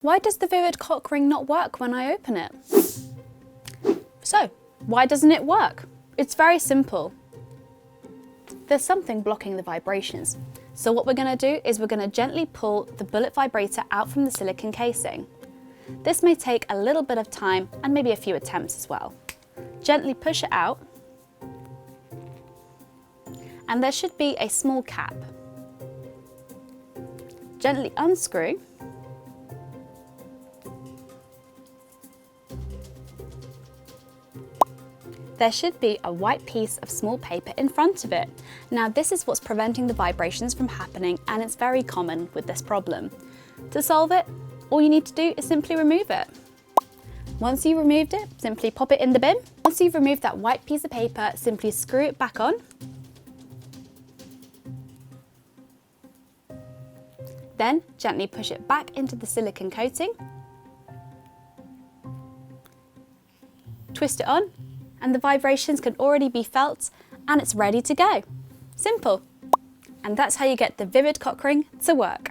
Why does the Vivid cock ring not work when I open it? So, why doesn't it work? It's very simple. There's something blocking the vibrations. So what we're going to do is we're going to gently pull the bullet vibrator out from the silicone casing. This may take a little bit of time and maybe a few attempts as well. Gently push it out, and there should be a small cap. Gently unscrew, there should be a white piece of small paper in front of it. Now this is what's preventing the vibrations from happening, and it's very common with this problem. To solve it, all you need to do is simply remove it. Once you've removed it, simply pop it in the bin. Once you've removed that white piece of paper, simply screw it back on. Then gently push it back into the silicone coating. Twist it on, and the vibrations can already be felt, and it's ready to go. Simple. And that's how you get the Vivid cock ring to work.